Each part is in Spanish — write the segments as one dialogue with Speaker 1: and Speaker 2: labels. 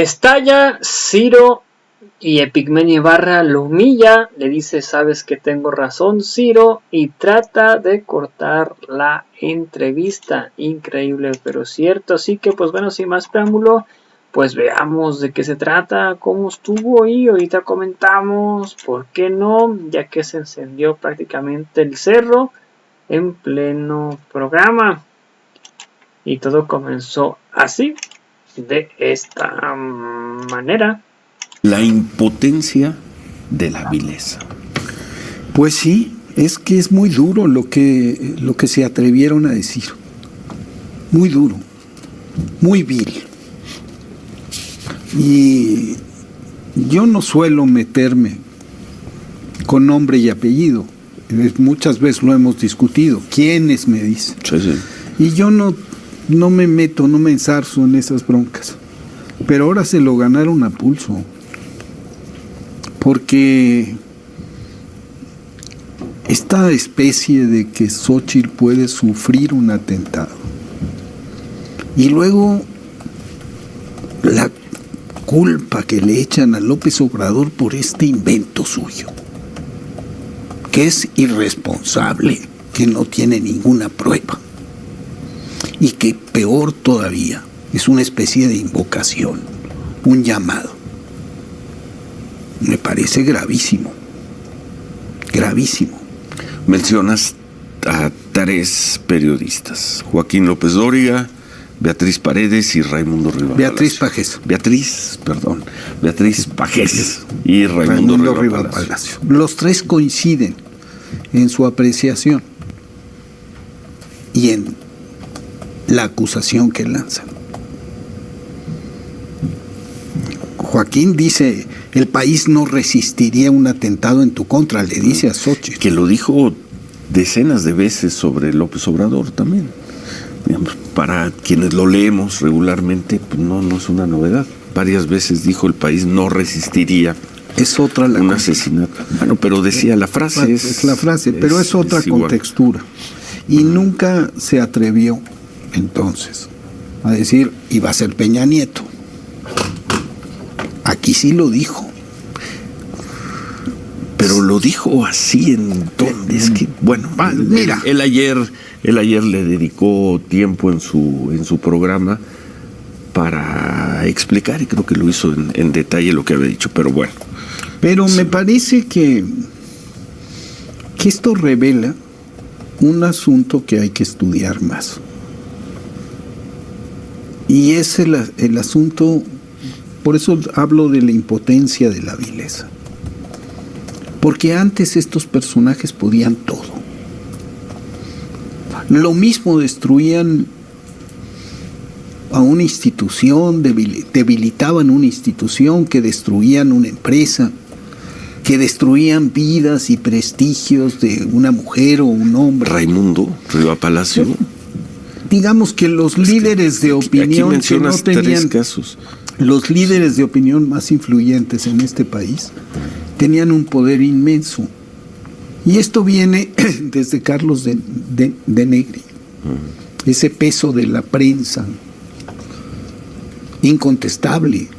Speaker 1: Estalla Ciro y Epigmenio Ibarra lo humilla, le dice: sabes que tengo razón, Ciro, y trata de cortar la entrevista. Increíble pero cierto. Así que pues bueno, sin más preámbulo, pues veamos de qué se trata, cómo estuvo, y ahorita comentamos por qué no, ya que se encendió prácticamente el cerro en pleno programa. Y todo comenzó así, de esta manera.
Speaker 2: La impotencia de la vileza.
Speaker 3: Pues sí, es que es muy duro lo que se atrevieron a decir. Muy duro, muy vil. Y yo no suelo meterme con nombre y apellido. Muchas veces lo hemos discutido. ¿Quiénes me dicen?
Speaker 2: Sí.
Speaker 3: Y yo no me meto, no me ensarzo en esas broncas. Pero ahora se lo ganaron a pulso. Porque esta especie de que Xóchitl puede sufrir un atentado y luego la culpa que le echan a López Obrador por este invento suyo, que es irresponsable, que no tiene ninguna prueba y que peor todavía es una especie de invocación, un llamado. Me parece gravísimo, gravísimo.
Speaker 2: Mencionas a 3 periodistas: Joaquín López Dóriga, Beatriz Paredes y Raimundo Riva Palacio. Beatriz Pajés y Raimundo Riva Palacio.
Speaker 3: Los 3 coinciden en su apreciación y en la acusación que lanzan. Joaquín dice: el país no resistiría un atentado en tu contra, le dice a Xóchitl.
Speaker 2: Que lo dijo decenas de veces sobre López Obrador también. Digamos, para quienes lo leemos regularmente, pues no es una novedad. Varias veces dijo: el país no resistiría un asesinato. Bueno, pero decía, la frase
Speaker 3: es la frase, pero es otra contextura. Y nunca se atrevió entonces a decir: iba a ser Peña Nieto. Aquí sí lo dijo.
Speaker 2: Pero lo dijo así en donde es que, bueno, mira, él ayer le dedicó tiempo en su programa para explicar, y creo que lo hizo en detalle lo que había dicho, pero bueno.
Speaker 3: Pero sí, me parece que esto revela un asunto que hay que estudiar más. Y es el asunto. Por eso hablo de la impotencia de la vileza. Porque antes estos personajes podían todo. Lo mismo destruían a una institución, debilitaban una institución, que destruían una empresa, que destruían vidas y prestigios de una mujer o un hombre.
Speaker 2: Raimundo Riva Palacio.
Speaker 3: Digamos que los líderes de opinión que no tenían
Speaker 2: 3 casos.
Speaker 3: Los líderes de opinión más influyentes en este país tenían un poder inmenso. Y esto viene desde Carlos de Negri. Ese peso de la prensa incontestable,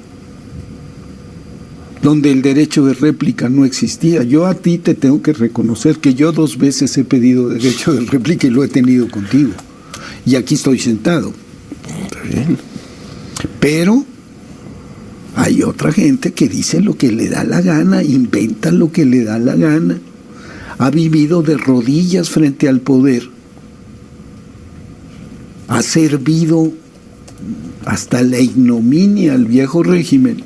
Speaker 3: donde el derecho de réplica no existía. Yo a ti te tengo que reconocer que yo 2 veces he pedido derecho de réplica y lo he tenido contigo. Y aquí estoy sentado.
Speaker 2: Está bien.
Speaker 3: Pero hay otra gente que dice lo que le da la gana, inventa lo que le da la gana, ha vivido de rodillas frente al poder, ha servido hasta la ignominia al viejo régimen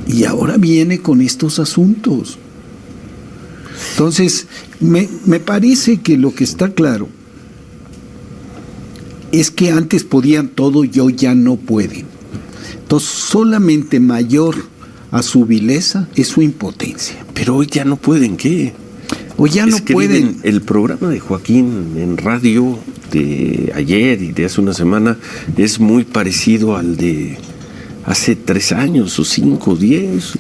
Speaker 3: y ahora viene con estos asuntos. Entonces, me parece que lo que está claro es que antes podían todo y hoy ya no pueden. Entonces, solamente mayor a su vileza es su impotencia.
Speaker 2: Pero hoy ya no pueden, ¿qué?
Speaker 3: Hoy ya no pueden.
Speaker 2: El programa de Joaquín en radio de ayer y de hace una semana es muy parecido al de hace 3 años o 5, 10.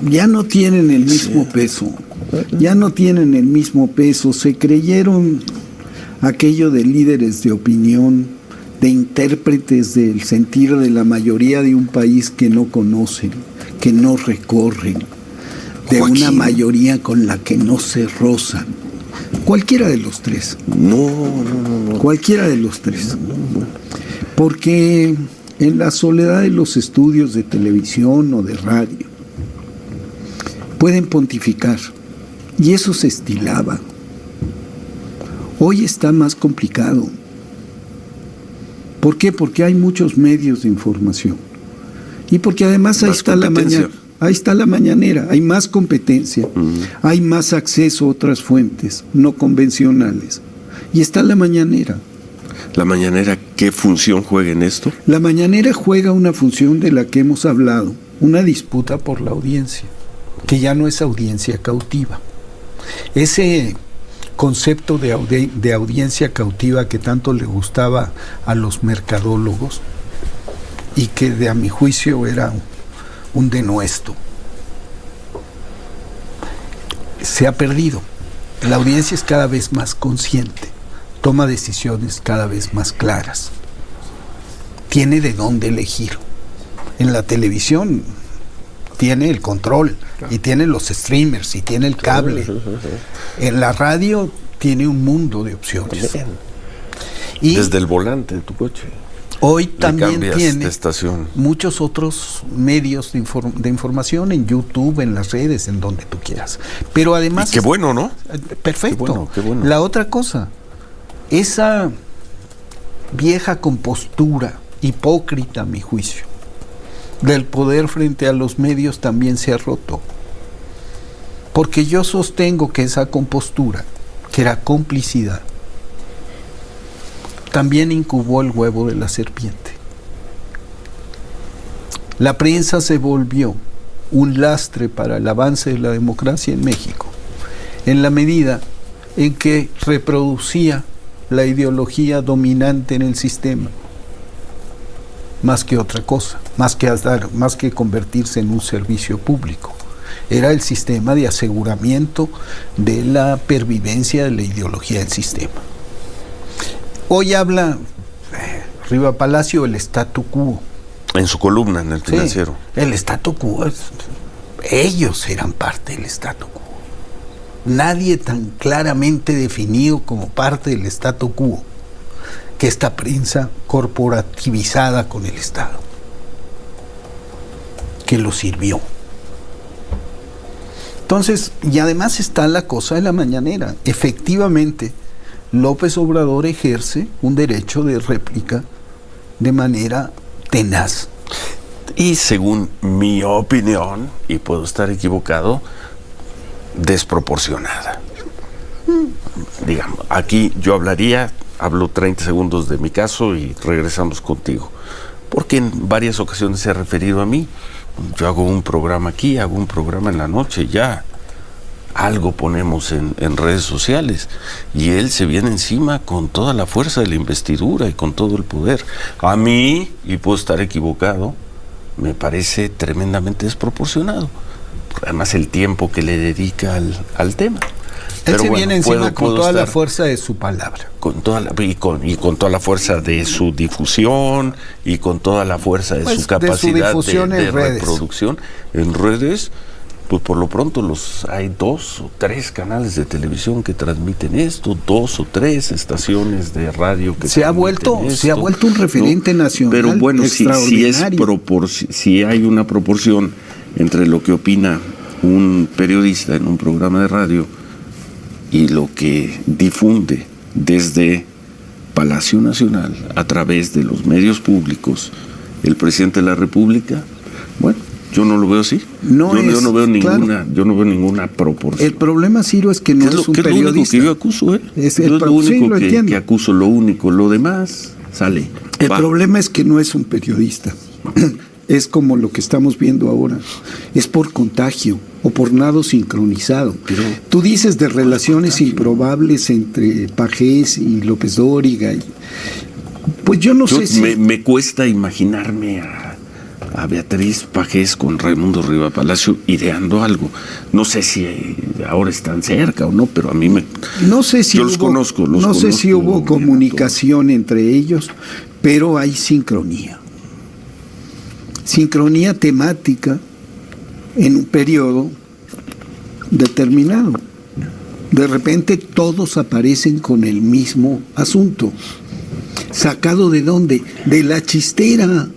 Speaker 3: Ya no tienen el mismo peso. Ya no tienen el mismo peso. Se creyeron aquello de líderes de opinión, de intérpretes del sentir de la mayoría de un país que no conocen, que no recorren, de
Speaker 2: Joaquín,
Speaker 3: una mayoría con la que no se rozan. Cualquiera de los tres.
Speaker 2: No.
Speaker 3: Cualquiera de los tres. Porque en la soledad de los estudios de televisión o de radio pueden pontificar, y eso se estilaba. Hoy está más complicado. ¿Por qué? Porque hay muchos medios de información. Y porque además ahí está la mañana. Ahí está la mañanera, hay más competencia, hay más acceso a otras fuentes no convencionales. Y está la mañanera.
Speaker 2: ¿La mañanera qué función juega en esto?
Speaker 3: La mañanera juega una función de la que hemos hablado, una disputa por la audiencia, que ya no es audiencia cautiva. Ese concepto de audiencia cautiva que tanto le gustaba a los mercadólogos y que a mi juicio era un denuesto, se ha perdido. La audiencia es cada vez más consciente, toma decisiones cada vez más claras, tiene de dónde elegir. En la televisión tiene el control, y tiene los streamers, y tiene el cable. En la radio tiene un mundo de opciones.
Speaker 2: Y desde el volante de tu coche.
Speaker 3: Hoy también tiene
Speaker 2: estación.
Speaker 3: Muchos otros medios de información en YouTube, en las redes, en donde tú quieras. Pero además...
Speaker 2: Y qué bueno, ¿no?
Speaker 3: Perfecto.
Speaker 2: Qué bueno.
Speaker 3: La otra cosa, esa vieja compostura, hipócrita a mi juicio, del poder frente a los medios también se ha roto. Porque yo sostengo que esa compostura, que era complicidad, también incubó el huevo de la serpiente. La prensa se volvió un lastre para el avance de la democracia en México, en la medida en que reproducía la ideología dominante en el sistema, más que otra cosa, más que convertirse en un servicio público. Era el sistema de aseguramiento de la pervivencia de la ideología del sistema. Hoy habla Riva Palacio del statu quo.
Speaker 2: En su columna, en el Financiero.
Speaker 3: Sí, el statu quo, ellos eran parte del statu quo. Nadie tan claramente definido como parte del statu quo que esta prensa corporativizada con el Estado, que lo sirvió. Entonces, y además está la cosa de la mañanera. Efectivamente, López Obrador ejerce un derecho de réplica de manera tenaz.
Speaker 2: Y según mi opinión, y puedo estar equivocado, desproporcionada. Digamos, aquí yo hablo 30 segundos de mi caso y regresamos contigo. Porque en varias ocasiones se ha referido a mí. Yo hago un programa aquí, hago un programa en la noche, ya algo ponemos en redes sociales, y él se viene encima con toda la fuerza de la investidura y con todo el poder. A mí, y puedo estar equivocado, me parece tremendamente desproporcionado. Además el tiempo que le dedica al tema.
Speaker 3: Él se viene encima con toda la fuerza de su palabra.
Speaker 2: Con toda toda la fuerza de su difusión y con toda la fuerza de su capacidad de reproducción en redes. Pues por lo pronto hay 2 o 3 canales de televisión que transmiten esto, 2 o 3 estaciones de radio que
Speaker 3: se ha vuelto un referente nacional.
Speaker 2: Pero bueno, si hay una proporción entre lo que opina un periodista en un programa de radio y lo que difunde desde Palacio Nacional a través de los medios públicos el presidente de la República, bueno, yo no lo veo así. Yo no veo ninguna proporción.
Speaker 3: El problema, Ciro, es que no es un periodista.
Speaker 2: Es lo único que yo acuso, es lo único que acuso, lo único. Lo demás sale.
Speaker 3: El problema es que no es un periodista. Es como lo que estamos viendo ahora. Es por contagio o por nado sincronizado. Pero tú dices de relaciones improbables entre Pajés y López Dóriga. Pues yo no sé si...
Speaker 2: Me cuesta imaginarme a Beatriz Pajés con Raimundo Riva Palacio ideando algo. No sé si ahora están cerca o no, pero a mí
Speaker 3: no sé si
Speaker 2: yo los conozco.
Speaker 3: No sé si hubo comunicación entre ellos, pero hay sincronía. Sincronía temática en un periodo determinado. De repente todos aparecen con el mismo asunto. ¿Sacado de dónde? De la chistera,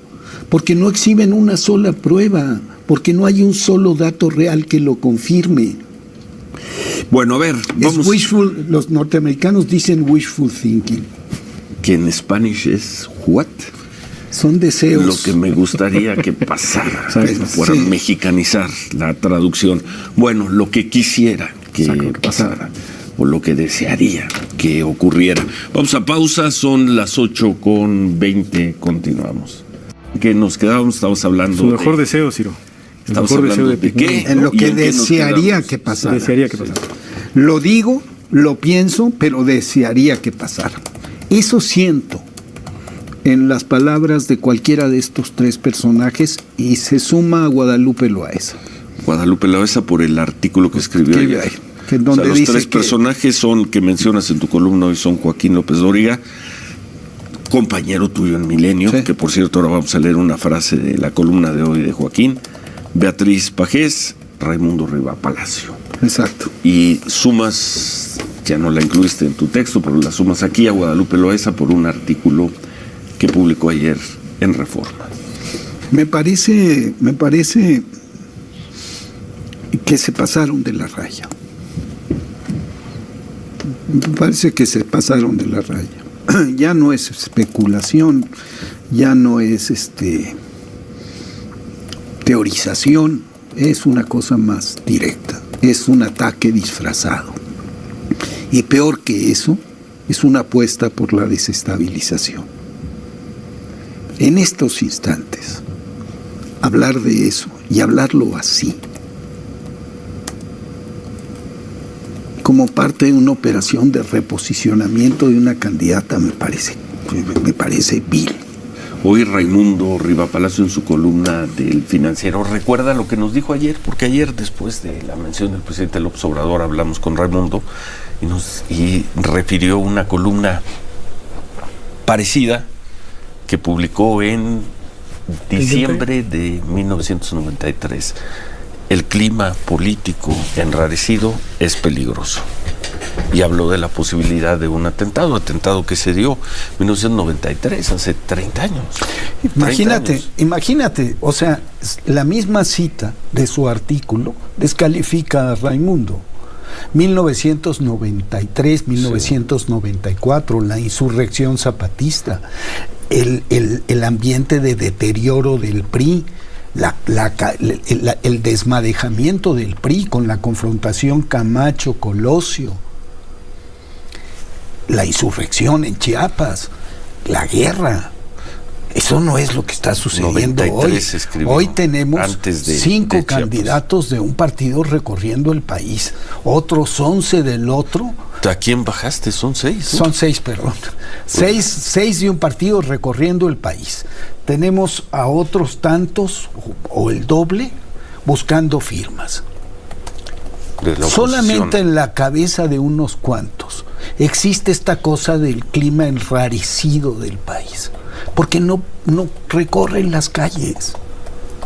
Speaker 3: porque no exhiben una sola prueba, porque no hay un solo dato real que lo confirme.
Speaker 2: Bueno, a ver, vamos.
Speaker 3: Los norteamericanos dicen wishful thinking.
Speaker 2: Que en Spanish es what?
Speaker 3: Son deseos.
Speaker 2: Lo que me gustaría que pasara, para
Speaker 3: sí,
Speaker 2: mexicanizar la traducción. Bueno, lo que quisiera que pasara, o lo que desearía que ocurriera. Vamos a pausa, son las 8:20, continuamos. ¿Qué nos quedábamos? Estamos hablando
Speaker 4: su mejor deseo, Ciro.
Speaker 2: El mejor deseo de qué.
Speaker 3: En lo que desearía que pasara.
Speaker 4: Desearía que pasara.
Speaker 3: Lo digo, lo pienso, pero desearía que pasara. Eso siento en las palabras de cualquiera de estos tres personajes, y se suma a Guadalupe Loaesa.
Speaker 2: Guadalupe Loaesa por el artículo que escribió ayer.
Speaker 3: Donde
Speaker 2: los
Speaker 3: dice
Speaker 2: tres personajes que mencionas en tu columna hoy son Joaquín López Dóriga, compañero tuyo en Milenio, sí, que por cierto ahora vamos a leer una frase de la columna de hoy de Joaquín, Beatriz Pajés, Raimundo Riva Palacio.
Speaker 3: Exacto.
Speaker 2: Y sumas, ya no la incluiste en tu texto, pero la sumas aquí a Guadalupe Loaesa por un artículo que publicó ayer en Reforma.
Speaker 3: Me parece que se pasaron de la raya. Me parece que se pasaron de la raya. Ya no es especulación, ya no es teorización, es una cosa más directa, es un ataque disfrazado. Y peor que eso, es una apuesta por la desestabilización. En estos instantes, hablar de eso y hablarlo así, como parte de una operación de reposicionamiento de una candidata, me parece vil.
Speaker 2: Hoy Raimundo Riva Palacio en su columna del Financiero recuerda lo que nos dijo ayer, porque ayer, después de la mención del presidente López Obrador, hablamos con Raimundo y refirió una columna parecida que publicó en diciembre de 1993. El clima político enrarecido es peligroso. Y habló de la posibilidad de un atentado que se dio en 1993, hace 30 años.
Speaker 3: Imagínate, o sea, la misma cita de su artículo descalifica a Raimundo. 1993, 1994, la insurrección zapatista, el ambiente de deterioro del PRI, el desmadejamiento del PRI con la confrontación Camacho-Colosio, la insurrección en Chiapas, la guerra. Eso no es lo que está sucediendo hoy. Hoy tenemos 5 candidatos de un partido recorriendo el país, otros 11 del otro.
Speaker 2: ¿A quién bajaste? Son 6.
Speaker 3: Son 6, perdón. 6 de un partido recorriendo el país. Tenemos a otros tantos, o el doble, buscando firmas. Solamente en la cabeza de unos cuantos existe esta cosa del clima enrarecido del país. Porque no recorren las calles.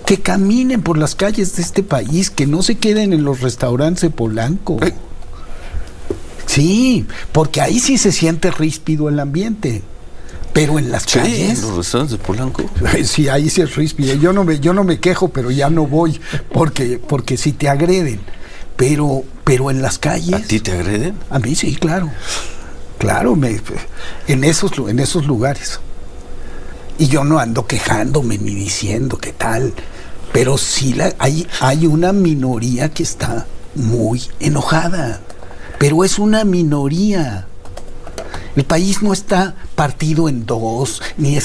Speaker 3: Que caminen por las calles de este país, que no se queden en los restaurantes de Polanco. Sí, porque ahí sí se siente ríspido el ambiente. Pero en las calles.
Speaker 2: En los restaurantes de Polanco.
Speaker 3: Sí, ahí sí es ríspido. Yo no me quejo, pero ya no voy, porque sí te agreden. Pero en las calles.
Speaker 2: ¿A ti te agreden?
Speaker 3: A mí sí, claro. Claro, en esos lugares. Y yo no ando quejándome ni diciendo qué tal, pero sí hay una minoría que está muy enojada, pero es una minoría. El país no está partido en dos, ni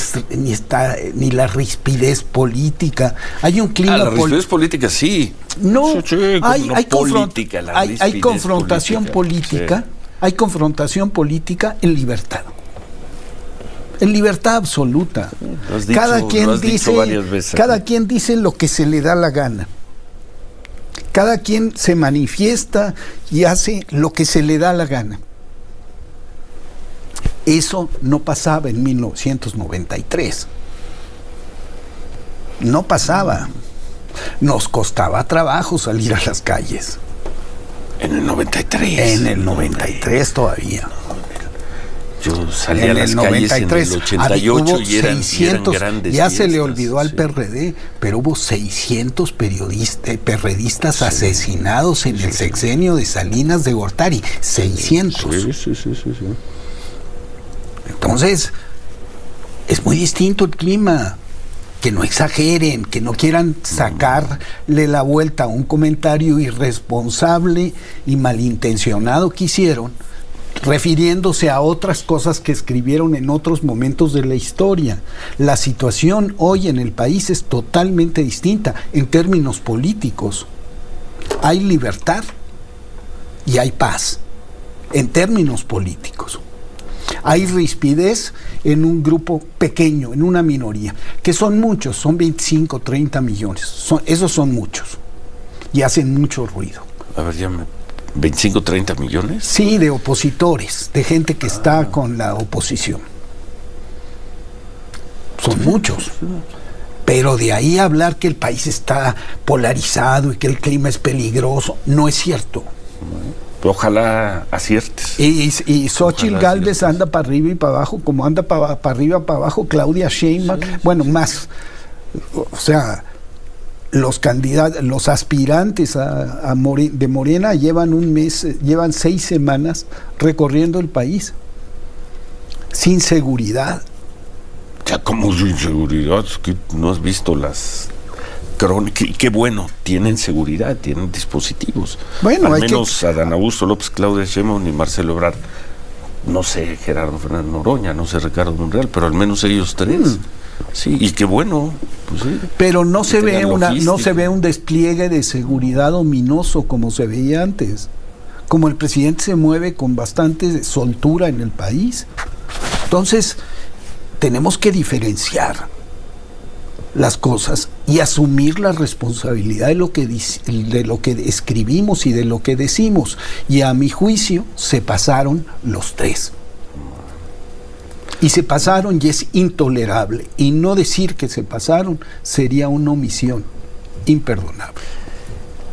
Speaker 3: la rispidez política. Hay un clima
Speaker 2: la rispidez política sí.
Speaker 3: No, hay confrontación
Speaker 2: política.
Speaker 3: política,
Speaker 2: Sí.
Speaker 3: Hay confrontación política en libertad. En libertad absoluta.
Speaker 2: Lo has dicho,
Speaker 3: Cada quien
Speaker 2: dicho varias veces.
Speaker 3: cada quien dice lo que se le da la gana. Cada quien se manifiesta y hace lo que se le da la gana. Eso no pasaba en 1993. No pasaba. Nos costaba trabajo salir a las calles.
Speaker 2: En el 93.
Speaker 3: En el 93 todavía.
Speaker 2: Yo salí a las calles en el 88 y eran
Speaker 3: 600,
Speaker 2: grandes
Speaker 3: ya se le
Speaker 2: fiestas,
Speaker 3: olvidó al
Speaker 2: sí.
Speaker 3: PRD, pero hubo 600 perredistas
Speaker 2: Sí.
Speaker 3: asesinados en el sexenio de Salinas de Gortari. 600.
Speaker 2: Sí.
Speaker 3: Entonces, es muy distinto el clima. Que no exageren, que no quieran sacarle la vuelta a un comentario irresponsable y malintencionado que hicieron, refiriéndose a otras cosas que escribieron en otros momentos de la historia. La situación hoy en el país es totalmente distinta en términos políticos. Hay libertad y hay paz en términos políticos. Hay rispidez en un grupo pequeño, en una minoría, que son muchos, son 25, 30 millones. Esos son muchos y hacen mucho ruido.
Speaker 2: A ver, ya 25, 30 millones.
Speaker 3: Sí, de opositores, de gente que está con la oposición. Son muchos. Pero de ahí a hablar que el país está polarizado y que el clima es peligroso, no es cierto.
Speaker 2: Ojalá aciertes.
Speaker 3: Y Xóchitl
Speaker 2: Ojalá
Speaker 3: Gálvez anda para arriba y para abajo, como anda para arriba, para abajo Claudia Sheinbaum, bueno, más. O sea, los candidatos, los aspirantes de Morena llevan un mes, llevan 6 semanas recorriendo el país sin seguridad.
Speaker 2: Ya, como su inseguridad, es que no has visto las crónicas. Y qué bueno, tienen seguridad, tienen dispositivos.
Speaker 3: Bueno,
Speaker 2: al menos Adán Augusto López, Claudia Sheinbaum y Marcelo Ebrard. No sé Gerardo Fernández Noroña, no sé Ricardo Monreal, pero al menos ellos tres. Sí, y qué bueno. Pues sí,
Speaker 3: pero no se ve
Speaker 2: logística.
Speaker 3: un despliegue de seguridad ominoso como se veía antes. Como el presidente se mueve con bastante soltura en el país. Entonces, tenemos que diferenciar las cosas y asumir la responsabilidad de lo que escribimos y de lo que decimos. Y a mi juicio se pasaron los tres. Y se pasaron y es intolerable. Y no decir que se pasaron sería una omisión imperdonable.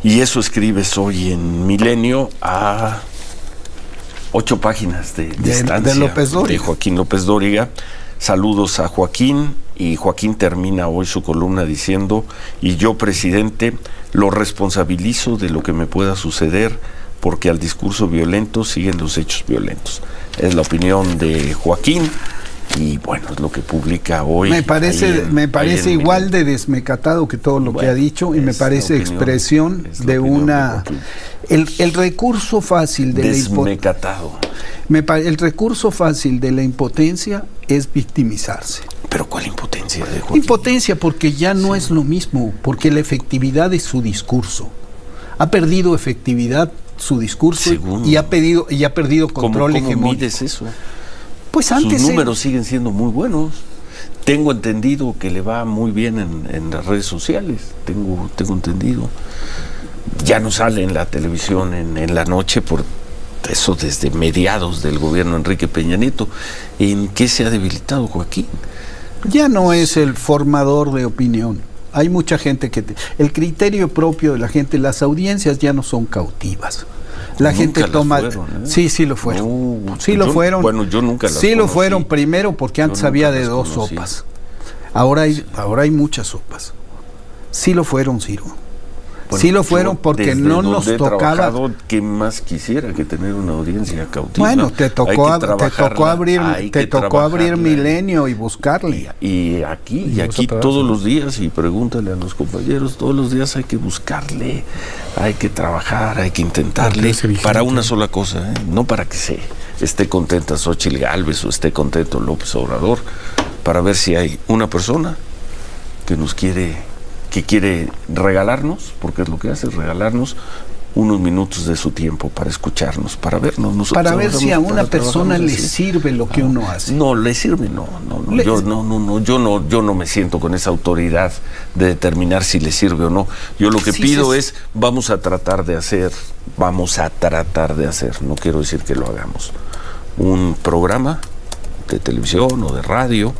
Speaker 2: Y eso escribes hoy en Milenio a 8 páginas de distancia
Speaker 3: de López Dóriga.
Speaker 2: De Joaquín López Dóriga. Saludos a Joaquín, y Joaquín termina hoy su columna diciendo: y yo, presidente, lo responsabilizo de lo que me pueda suceder, porque al discurso violento siguen los hechos violentos. Es la opinión de Joaquín, y bueno, es lo que publica hoy.
Speaker 3: Me parece igual de desmecatado que todo lo que ha dicho, y me parece expresión de una... El recurso fácil de
Speaker 2: desmecatado.
Speaker 3: El recurso fácil de la impotencia es victimizarse.
Speaker 2: ¿Pero cuál impotencia de Joaquín?
Speaker 3: Impotencia porque ya no es lo mismo, porque la efectividad de su discurso. Ha perdido efectividad su discurso y ha perdido control hegemónico.
Speaker 2: ¿Cómo mides eso?
Speaker 3: Pues antes
Speaker 2: sus números siguen siendo muy buenos. Tengo entendido que le va muy bien en las redes sociales. Tengo entendido. Ya no sale en la televisión en la noche por eso desde mediados del gobierno Enrique Peña Nieto. ¿En qué se ha debilitado Joaquín?
Speaker 3: Ya no es el formador de opinión. Hay mucha gente el criterio propio de la gente, las audiencias ya no son cautivas. La gente toma... Sí lo fueron.
Speaker 2: No,
Speaker 3: sí lo fueron.
Speaker 2: Bueno, yo nunca las
Speaker 3: Sí
Speaker 2: conocí.
Speaker 3: lo fueron primero porque antes había de 2 sopas. Ahora hay muchas sopas. Sí lo fueron, Ciro.
Speaker 2: Bueno,
Speaker 3: sí lo fueron porque no nos tocaba.
Speaker 2: ¿Qué más quisiera que tener una audiencia cautiva?
Speaker 3: Bueno, te tocó abrir Milenio y buscarle.
Speaker 2: Y aquí todos los días, y pregúntale a los compañeros, todos los días hay que buscarle, hay que trabajar, hay que intentarle para una sola cosa, no para que esté contenta Xóchitl Gálvez o esté contento López Obrador, para ver si hay una persona que quiere regalarnos, porque es lo que hace, regalarnos unos minutos de su tiempo para escucharnos, para vernos. Nosotros
Speaker 3: para ver si a una persona le
Speaker 2: así.
Speaker 3: sirve lo que uno hace.
Speaker 2: No, le sirve, no. Yo no me siento con esa autoridad de determinar si le sirve o no. Yo lo que pido es, vamos a tratar de hacer, no quiero decir que lo hagamos, un programa de televisión o de radio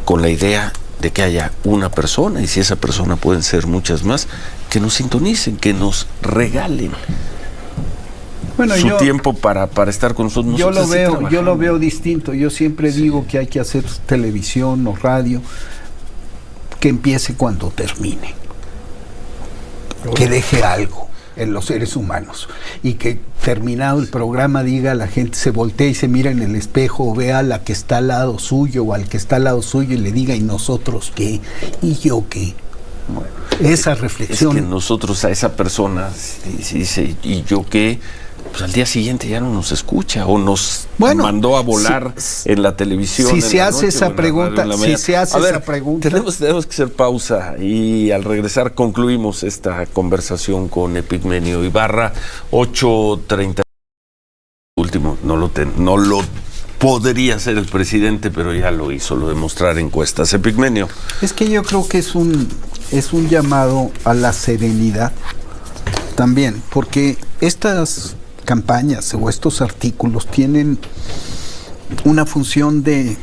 Speaker 2: con la idea de que haya una persona, y si esa persona pueden ser muchas más, que nos sintonicen, que nos regalen su tiempo para estar con nosotros.
Speaker 3: Yo lo veo distinto. Yo siempre digo que hay que hacer televisión o radio que empiece cuando termine, que deje algo en los seres humanos, y que terminado el programa diga, la gente se voltee y se mira en el espejo o vea a la que está al lado suyo o al que está al lado suyo y le diga, ¿y nosotros qué? ¿Y yo qué? Bueno, esa reflexión.
Speaker 2: Es que nosotros a esa persona, si dice, ¿y yo qué? Pues al día siguiente ya no nos escucha o nos mandó a volar en la televisión.
Speaker 3: Si se hace esa pregunta,
Speaker 2: tenemos que hacer pausa y al regresar concluimos esta conversación con Epigmenio Ibarra. 8:30. Último, no lo podría ser el presidente, pero ya lo hizo, lo de mostrar encuestas. Epigmenio.
Speaker 3: Es que yo creo que es un llamado a la serenidad también, porque estas campañas o estos artículos tienen una función de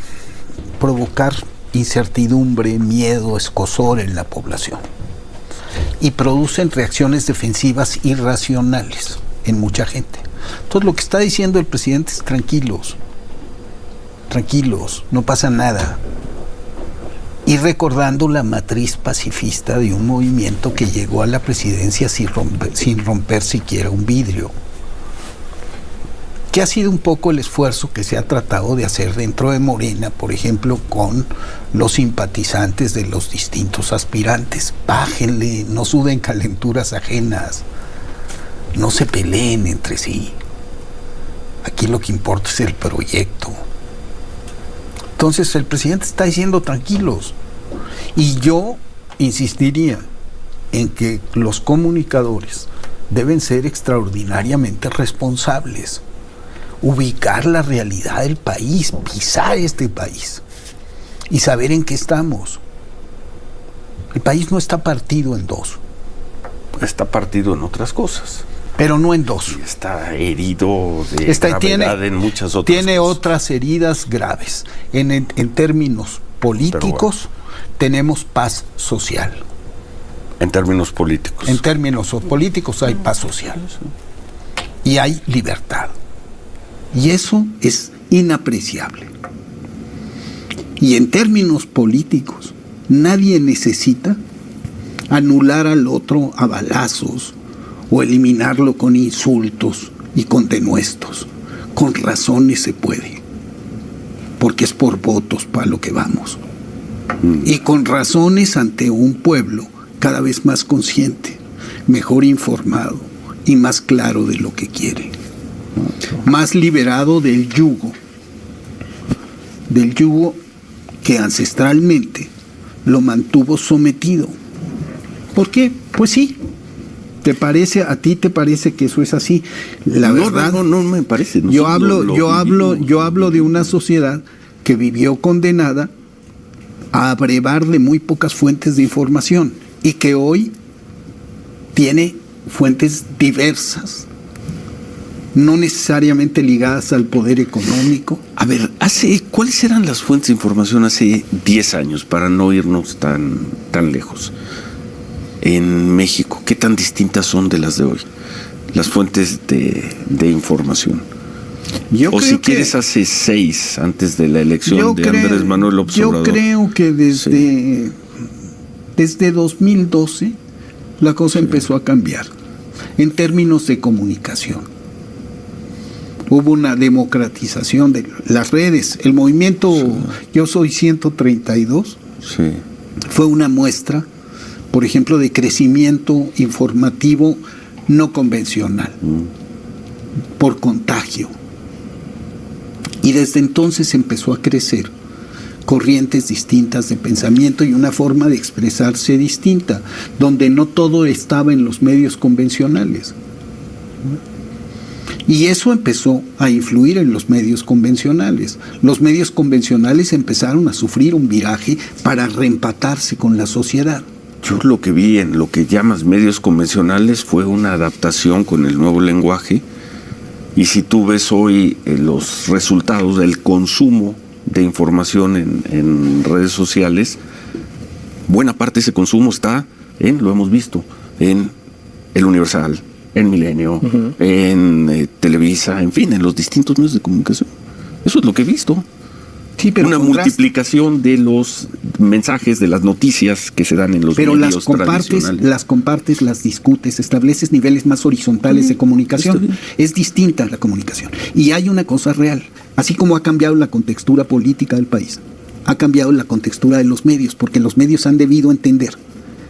Speaker 3: provocar incertidumbre, miedo, escozor en la población, y producen reacciones defensivas irracionales en mucha gente. Entonces lo que está diciendo el presidente es tranquilos, no pasa nada, y recordando la matriz pacifista de un movimiento que llegó a la presidencia sin romper siquiera un vidrio, que ha sido un poco el esfuerzo que se ha tratado de hacer dentro de Morena, por ejemplo, con los simpatizantes de los distintos aspirantes. Bájenle, no suden calenturas ajenas, no se peleen entre sí. Aquí lo que importa es el proyecto. Entonces el presidente está diciendo tranquilos, y yo insistiría en que los comunicadores deben ser extraordinariamente responsables, ubicar la realidad del país, pisar este país y saber en qué estamos. El país no está partido en dos.
Speaker 2: Está partido en otras cosas.
Speaker 3: Pero no en dos.
Speaker 2: Y está herido de gravedad en muchas otras
Speaker 3: Tiene
Speaker 2: cosas.
Speaker 3: otras heridas graves. En términos políticos, tenemos paz social.
Speaker 2: En términos políticos.
Speaker 3: En términos políticos hay paz social. Y hay libertad. Y eso es inapreciable. Y en términos políticos, nadie necesita anular al otro a balazos o eliminarlo con insultos y con denuestos. Con razones se puede, porque es por votos para lo que vamos. Y con razones ante un pueblo cada vez más consciente, mejor informado y más claro de lo que quiere. Más liberado del yugo que ancestralmente lo mantuvo sometido. ¿Por qué? Pues sí. ¿A ti te parece que eso es así? La verdad,
Speaker 2: no me parece.
Speaker 3: Yo hablo de una sociedad que vivió condenada a abrevar de muy pocas fuentes de información y que hoy tiene fuentes diversas, no necesariamente ligadas al poder económico.
Speaker 2: A ver, ¿cuáles eran las fuentes de información hace 10 años, para no irnos tan lejos? En México, ¿qué tan distintas son de las de hoy? Las fuentes de información. Si quieres, hace 6, antes de la elección de Andrés Manuel López Obrador.
Speaker 3: Yo creo que desde 2012 la cosa empezó a cambiar en términos de comunicación. Hubo una democratización de las redes. El movimiento Yo Soy 132 fue una muestra, por ejemplo, de crecimiento informativo no convencional, por contagio. Y desde entonces empezó a crecer corrientes distintas de pensamiento y una forma de expresarse distinta, donde no todo estaba en los medios convencionales. Y eso empezó a influir en los medios convencionales. Los medios convencionales empezaron a sufrir un viraje para reempatarse con la sociedad.
Speaker 2: Yo lo que vi en lo que llamas medios convencionales fue una adaptación con el nuevo lenguaje. Y si tú ves hoy los resultados del consumo de información en redes sociales, buena parte de ese consumo está lo hemos visto, en El Universal, en Milenio, en Televisa, en fin, en los distintos medios de comunicación. Eso es lo que he visto.
Speaker 3: Sí, pero
Speaker 2: una multiplicación de los mensajes, de las noticias que se dan en los medios tradicionales.
Speaker 3: Las compartes, las discutes, estableces niveles más horizontales de comunicación. Es distinta la comunicación. Y hay una cosa real. Así como ha cambiado la contextura política del país, ha cambiado la contextura de los medios, porque los medios han debido entender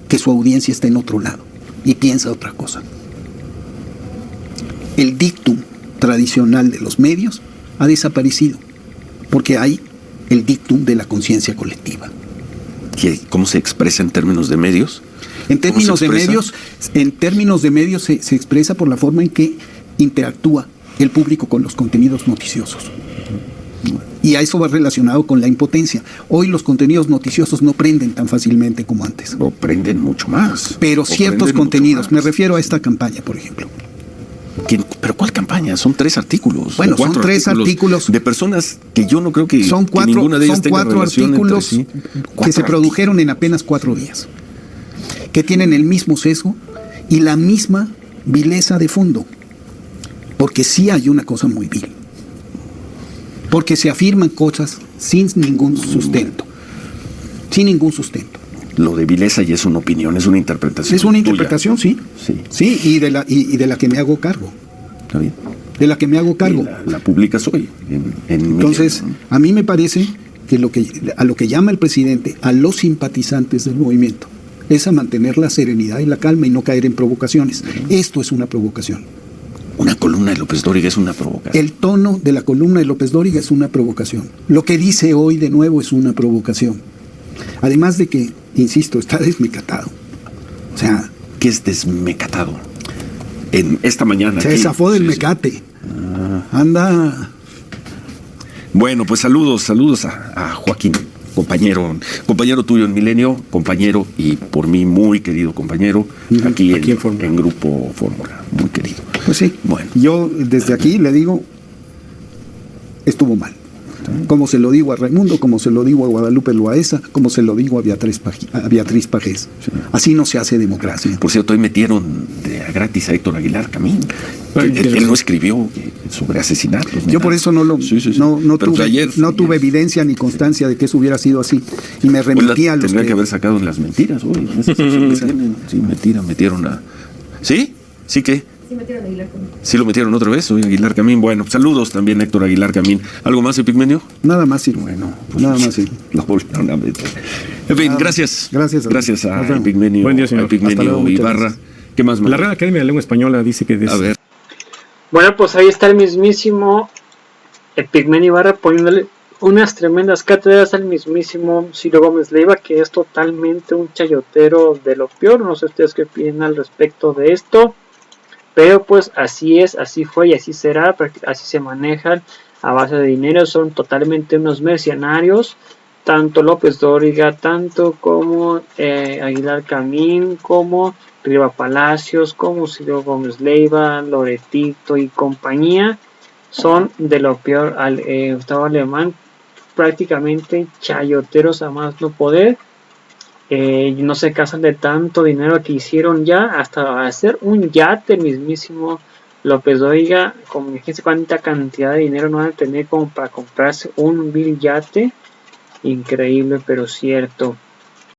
Speaker 3: que su audiencia está en otro lado y piensa otra cosa. El dictum tradicional de los medios ha desaparecido, porque hay el dictum de la conciencia colectiva.
Speaker 2: ¿Cómo se expresa en términos de medios?
Speaker 3: En términos de medios se expresa por la forma en que interactúa el público con los contenidos noticiosos. Y a eso va relacionado con la impotencia. Hoy los contenidos noticiosos no prenden tan fácilmente como antes.
Speaker 2: O prenden mucho más.
Speaker 3: Pero ciertos contenidos, me refiero a esta campaña, por ejemplo.
Speaker 2: ¿Pero cuál campaña? Son 3 artículos.
Speaker 3: Bueno, son 3 artículos
Speaker 2: de personas que yo no creo que,
Speaker 3: son 4,
Speaker 2: que ninguna de ellas tenga relación
Speaker 3: artículos sí. Que se produjeron en apenas 4 días, que tienen el mismo sesgo y la misma vileza de fondo, porque sí hay una cosa muy vil, porque se afirman cosas sin ningún sustento,
Speaker 2: Lo de vileza ya es una opinión, es una interpretación.
Speaker 3: Es una interpretación, sí. Y de la que me hago cargo.
Speaker 2: Está bien.
Speaker 3: De la que me hago cargo.
Speaker 2: La publicas hoy.
Speaker 3: Entonces, a mí me parece que a lo que llama el presidente a los simpatizantes del movimiento es a mantener la serenidad y la calma y no caer en provocaciones. Esto es una provocación.
Speaker 2: Una columna de López Dóriga es una provocación.
Speaker 3: El tono de la columna de López Dóriga es una provocación. Lo que dice hoy de nuevo es una provocación. Además de que, insisto, está desmecatado. O sea,
Speaker 2: ¿qué es desmecatado? En esta mañana.
Speaker 3: Se zafó del mecate. Anda.
Speaker 2: Bueno, pues saludos a Joaquín, compañero tuyo en Milenio, compañero y por mí muy querido compañero, aquí en Grupo Fórmula, muy querido.
Speaker 3: Pues sí, bueno. Yo desde aquí le digo, estuvo mal. Como se lo digo a Raimundo, como se lo digo a Guadalupe Loaesa, como se lo digo a Beatriz Pajés. Sí. Así no se hace democracia.
Speaker 2: Por cierto, hoy metieron de gratis a Héctor Aguilar Camín. Él no escribió sobre asesinatos.
Speaker 3: Yo por eso no tuve evidencia ni constancia de que eso hubiera sido así. Y me remitía a los
Speaker 2: tendría que haber sacado en las mentiras hoy. Metieron a... ¿Sí? ¿Sí qué?
Speaker 4: Sí metieron a Aguilar Camín.
Speaker 2: Sí lo metieron otra vez, hoy Aguilar Camín. Bueno, saludos también Héctor Aguilar Camín. ¿Algo más, Epigmenio?
Speaker 3: Nada más, sí.
Speaker 2: Bueno,
Speaker 3: pues nada más, sí.
Speaker 2: Lo volvieron a meter. En fin, gracias.
Speaker 3: Gracias
Speaker 2: a Epigmenio.
Speaker 5: Buen día, señor.
Speaker 2: Epigmenio Ibarra. ¿Qué más?
Speaker 5: La Real Academia de Lengua Española dice que...
Speaker 2: A ver.
Speaker 1: Bueno, pues ahí está el mismísimo Epigmenio Ibarra poniéndole unas tremendas cátedras al mismísimo Ciro Gómez Leiva, que es totalmente un chayotero de lo peor. No sé ustedes qué opinan al respecto de esto. Pero pues así es, así fue y así será, así se manejan a base de dinero, son totalmente unos mercenarios, tanto López Dóriga, tanto como Aguilar Camín, como Riva Palacios, como Ciro Gómez Leiva, Loretito y compañía, son de lo peor. Gustavo Alemán, prácticamente chayoteros a más no poder. No se casan de tanto dinero que hicieron ya, hasta hacer un yate el mismísimo López Dóriga. Como fíjense cuánta cantidad de dinero no van a tener como para comprarse un vil yate. Increíble, pero cierto.